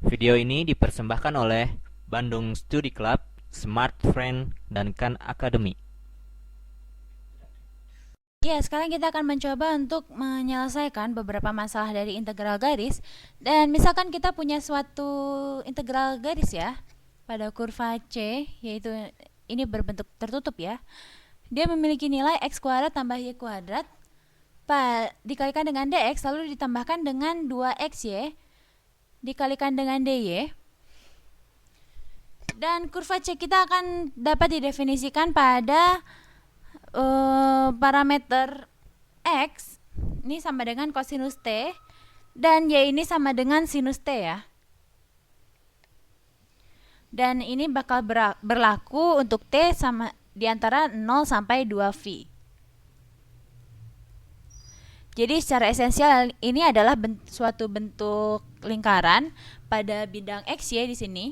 Video ini dipersembahkan oleh Bandung Studi Club, Smart Friend, dan Khan Academy. Ya, sekarang kita akan mencoba untuk menyelesaikan beberapa masalah dari integral garis. Dan misalkan kita punya suatu integral garis ya, pada kurva C, yaitu ini berbentuk tertutup ya. Dia memiliki nilai x kuadrat tambah y kuadrat dikalikan dengan dx, lalu ditambahkan dengan 2xy dikalikan dengan dy. Dan kurva C kita akan dapat didefinisikan pada parameter x ini sama dengan kosinus t dan y ini sama dengan sinus t ya. Dan ini bakal berlaku untuk t sama di antara 0 sampai 2V. Jadi secara esensial ini adalah suatu bentuk lingkaran pada bidang xy di sini.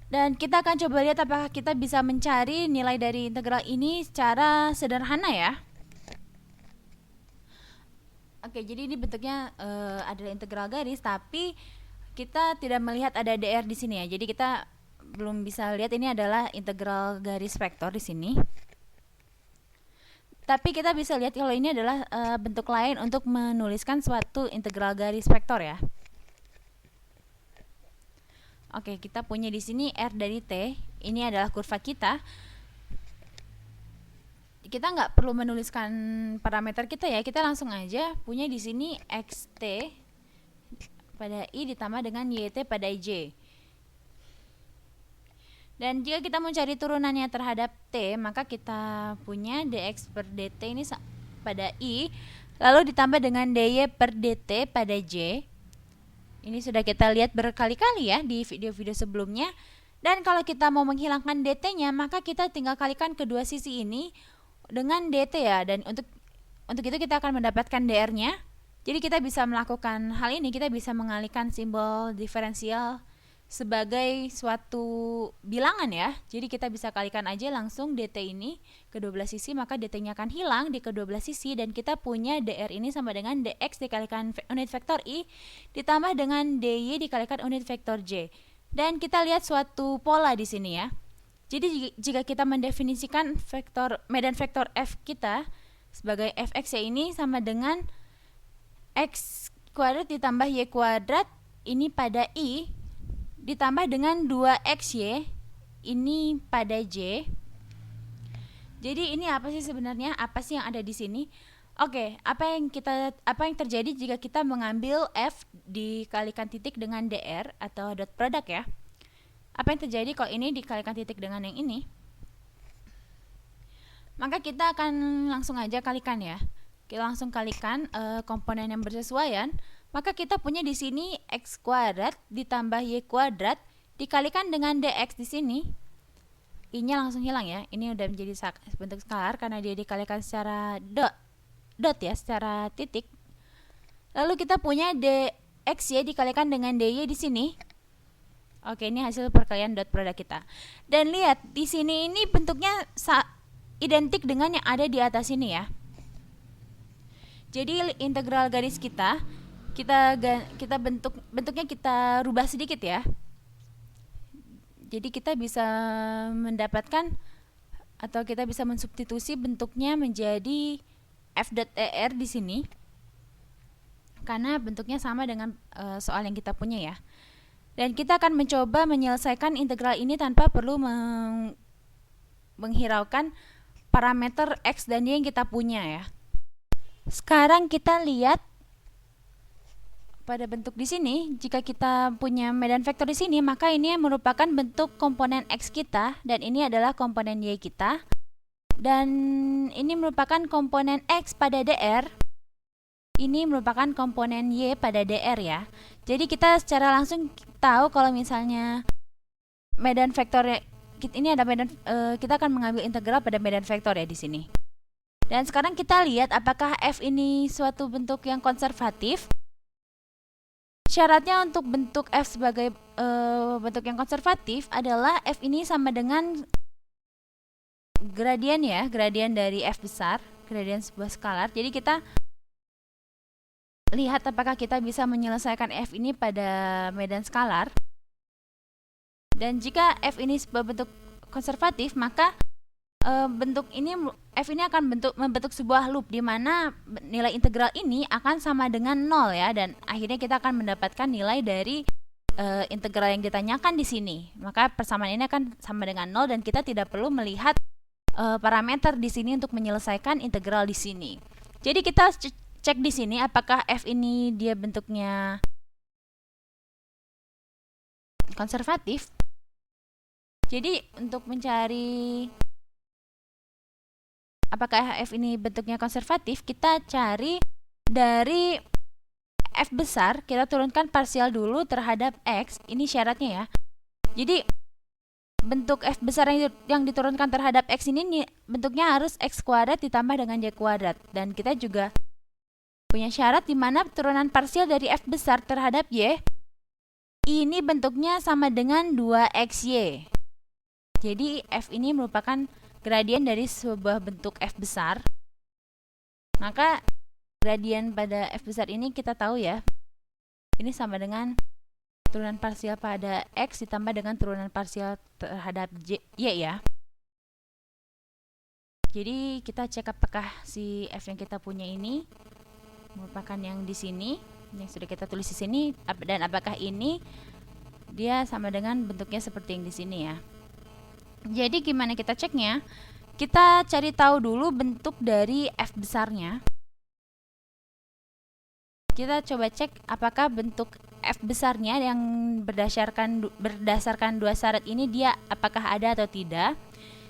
Dan kita akan coba lihat apakah kita bisa mencari nilai dari integral ini secara sederhana ya. Oke, jadi ini bentuknya adalah integral garis, tapi kita tidak melihat ada dr di sini ya. Jadi kita belum bisa lihat ini adalah integral garis vektor di sini. Tapi kita bisa lihat kalau ini adalah bentuk lain untuk menuliskan suatu integral garis vektor ya. Oke, kita punya di sini R dari T. Ini adalah kurva kita. Kita nggak perlu menuliskan parameter kita ya. Kita langsung aja punya di sini XT pada I ditambah dengan YT pada J. Dan jika kita mau cari turunannya terhadap T, maka kita punya dx per dt ini pada I, lalu ditambah dengan dy per dt pada J. Ini sudah kita lihat berkali-kali ya di video-video sebelumnya. Dan kalau kita mau menghilangkan dt-nya, maka kita tinggal kalikan kedua sisi ini dengan dt ya. Dan untuk itu kita akan mendapatkan dr-nya. Jadi kita bisa melakukan hal ini, kita bisa mengalihkan simbol diferensial sebagai suatu bilangan ya. Jadi kita bisa kalikan aja langsung dt ini kedua belah sisi, maka dt-nya akan hilang di kedua belah sisi dan kita punya dr ini sama dengan dx dikalikan unit vektor i ditambah dengan dy dikalikan unit vektor j. Dan kita lihat suatu pola di sini ya. Jadi jika kita mendefinisikan medan vektor f kita sebagai fx ya, ini sama dengan x kuadrat ditambah y kuadrat ini pada i ditambah dengan 2xy ini pada j. Jadi ini apa sih sebenarnya? Apa sih yang ada di sini? Oke, apa yang terjadi jika kita mengambil f dikalikan titik dengan dr atau dot product ya? Apa yang terjadi kalau ini dikalikan titik dengan yang ini? Maka kita akan langsung aja kalikan ya. Kita langsung kalikan komponen yang bersesuaian. Maka kita punya di sini x kuadrat ditambah y kuadrat dikalikan dengan dx di sini. I-nya langsung hilang ya. Ini udah menjadi bentuk skalar karena dia dikalikan secara dot ya, secara titik. Lalu kita punya dxy dikalikan dengan dy di sini. Oke, ini hasil perkalian dot produk kita. Dan lihat di sini ini bentuknya identik dengan yang ada di atas ini ya. Jadi integral garis kita bentuknya kita rubah sedikit ya. Jadi kita bisa mendapatkan atau kita bisa mensubstitusi bentuknya menjadi f.er di sini karena bentuknya sama dengan soal yang kita punya ya. Dan kita akan mencoba menyelesaikan integral ini tanpa perlu menghiraukan parameter x dan y yang kita punya ya. Sekarang kita lihat pada bentuk di sini, jika kita punya medan vektor di sini, maka ini merupakan bentuk komponen x kita dan ini adalah komponen y kita. Dan ini merupakan komponen x pada dr. Ini merupakan komponen y pada dr ya. Jadi kita secara langsung tahu kalau misalnya medan vektor ini ada kita akan mengambil integral pada medan vektor ya di sini. Dan sekarang kita lihat apakah f ini suatu bentuk yang konservatif. Syaratnya untuk bentuk f sebagai bentuk yang konservatif adalah f ini sama dengan gradien ya, gradien dari f besar, gradien sebuah skalar. Jadi kita lihat apakah kita bisa menyelesaikan f ini pada medan skalar. Dan jika f ini berbentuk konservatif, maka bentuk ini f ini akan membentuk sebuah loop di mana nilai integral ini akan sama dengan 0 ya, dan akhirnya kita akan mendapatkan nilai dari integral yang ditanyakan di sini. Maka persamaan ini akan sama dengan 0 dan kita tidak perlu melihat parameter di sini untuk menyelesaikan integral di sini. Jadi kita cek di sini apakah f ini dia bentuknya konservatif. Jadi untuk mencari apakah f ini bentuknya konservatif, kita cari dari f besar, kita turunkan parsial dulu terhadap x. Ini syaratnya ya. Jadi bentuk f besar yang diturunkan terhadap x ini bentuknya harus x kuadrat ditambah dengan y kuadrat. Dan kita juga punya syarat di mana turunan parsial dari f besar terhadap y ini bentuknya sama dengan 2xy. Jadi f ini merupakan gradien dari sebuah bentuk f besar. Maka gradien pada f besar ini kita tahu ya, ini sama dengan turunan parsial pada x ditambah dengan turunan parsial terhadap y ya. Jadi kita cek apakah si f yang kita punya ini merupakan yang di sini, yang sudah kita tulis di sini, dan apakah ini dia sama dengan bentuknya seperti yang di sini ya. Jadi gimana kita ceknya? Kita cari tahu dulu bentuk dari f besarnya. Kita coba cek apakah bentuk f besarnya yang berdasarkan dua syarat ini dia apakah ada atau tidak.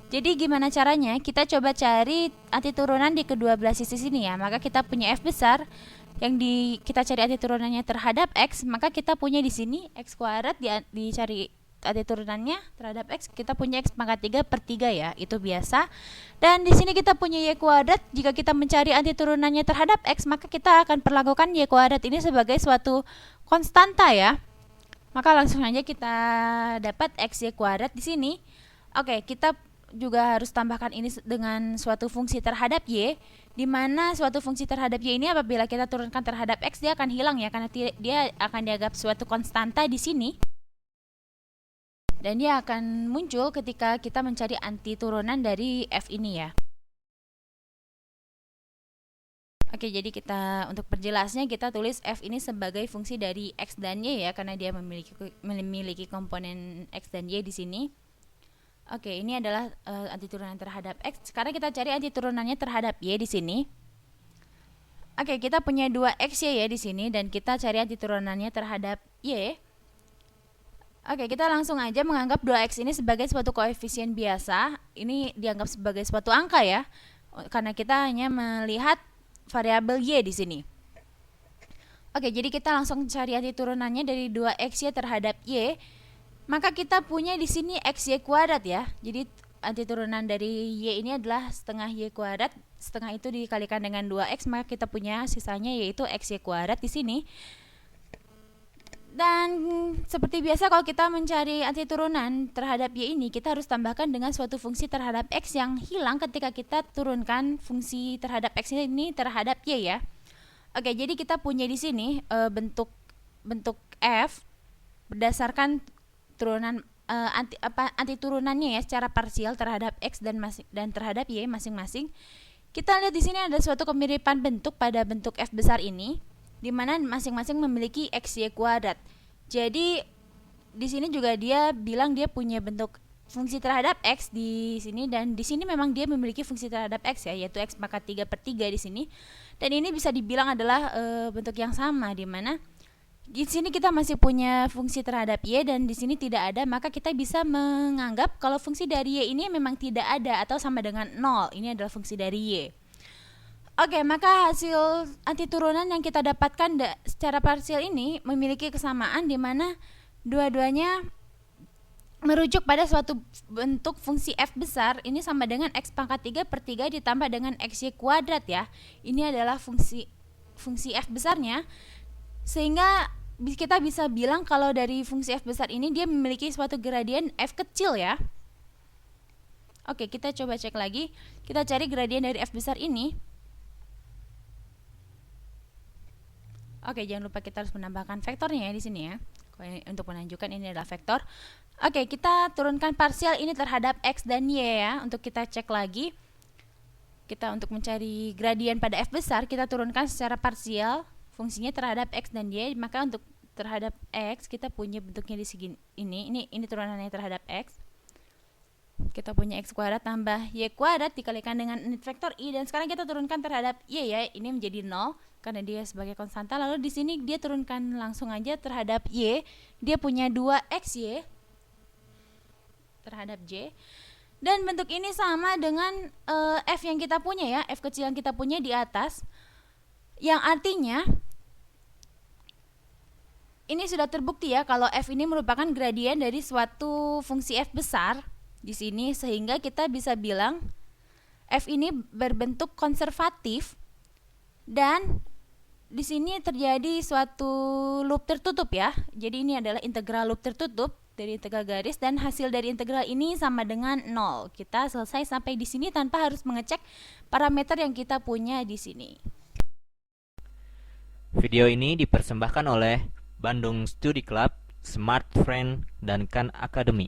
Jadi gimana caranya? Kita coba cari antiturunan di kedua belah sisi sini ya. Maka kita punya f besar yang kita cari antiturunannya terhadap x, maka kita punya di sini x kuadrat dicari antiturunannya terhadap x, kita punya x pangkat 3 per 3 ya, itu biasa. Dan di sini kita punya y kuadrat. Jika kita mencari antiturunannya terhadap x, maka kita akan perlakukan y kuadrat ini sebagai suatu konstanta ya. Maka langsung aja kita dapat x y kuadrat di sini. Oke, kita juga harus tambahkan ini dengan suatu fungsi terhadap y, di mana suatu fungsi terhadap y ini apabila kita turunkan terhadap x dia akan hilang ya, karena dia akan dianggap suatu konstanta di sini. Dan dia akan muncul ketika kita mencari antiturunan dari f ini ya. Oke, jadi kita untuk perjelasnya kita tulis f ini sebagai fungsi dari x dan y ya, karena dia memiliki komponen x dan y di sini. Oke, ini adalah antiturunan terhadap x. Sekarang kita cari antiturunannya terhadap y di sini. Oke, kita punya 2xy ya di sini, dan kita cari antiturunannya terhadap y. Oke, kita langsung aja menganggap 2x ini sebagai suatu koefisien biasa. Ini dianggap sebagai suatu angka ya, karena kita hanya melihat variabel y di sini. Oke, jadi kita langsung cari antiturunannya dari 2xy terhadap y. Maka kita punya di sini xy kuadrat ya. Jadi antiturunan dari y ini adalah setengah y kuadrat. Setengah itu dikalikan dengan 2x, maka kita punya sisanya yaitu xy kuadrat di sini. Dan seperti biasa kalau kita mencari antiturunan terhadap y ini, kita harus tambahkan dengan suatu fungsi terhadap x yang hilang ketika kita turunkan fungsi terhadap x ini terhadap y ya. Oke, jadi kita punya di sini bentuk f berdasarkan turunan antiturunannya ya secara parsial terhadap x dan terhadap y masing-masing. Kita lihat di sini ada suatu kemiripan bentuk pada bentuk f besar ini, di mana masing-masing memiliki xy kuadrat. Jadi di sini juga dia bilang dia punya bentuk fungsi terhadap x di sini, dan di sini memang dia memiliki fungsi terhadap x ya, yaitu x pangkat 3 per 3 di sini. Dan ini bisa dibilang adalah bentuk yang sama, di mana di sini kita masih punya fungsi terhadap y dan di sini tidak ada, maka kita bisa menganggap kalau fungsi dari y ini memang tidak ada atau sama dengan 0. Ini adalah fungsi dari y. Oke, maka hasil antiturunan yang kita dapatkan secara parsial ini memiliki kesamaan di mana dua-duanya merujuk pada suatu bentuk fungsi f besar ini sama dengan x pangkat 3 per 3 ditambah dengan xy kuadrat ya. Ini adalah fungsi f besarnya, sehingga kita bisa bilang kalau dari fungsi f besar ini dia memiliki suatu gradien f kecil ya. Oke, kita coba cek lagi. Kita cari gradien dari f besar ini. Oke, jangan lupa kita harus menambahkan vektornya ya di sini ya. Untuk menunjukkan ini adalah vektor. Oke, kita turunkan parsial ini terhadap X dan Y ya. Untuk kita cek lagi. Kita untuk mencari gradien pada F besar, kita turunkan secara parsial fungsinya terhadap X dan Y. Maka untuk terhadap X, kita punya bentuknya di segi ini turunannya terhadap X. Kita punya X kuadrat tambah Y kuadrat dikalikan dengan unit vektor I. Dan sekarang kita turunkan terhadap Y ya. Ini menjadi 0. Karena dia sebagai konstanta. Lalu di sini dia turunkan langsung aja terhadap Y. Dia punya 2XY terhadap J. Dan bentuk ini sama dengan F yang kita punya ya. F kecil yang kita punya di atas. Yang artinya ini sudah terbukti ya kalau F ini merupakan gradien dari suatu fungsi F besar di sini, sehingga kita bisa bilang F ini berbentuk konservatif dan di sini terjadi suatu loop tertutup ya. Jadi ini adalah integral loop tertutup dari integral garis, dan hasil dari integral ini sama dengan 0. Kita selesai sampai di sini tanpa harus mengecek parameter yang kita punya di sini. Video ini dipersembahkan oleh Bandung Study Club, Smart Friend, dan Khan Academy.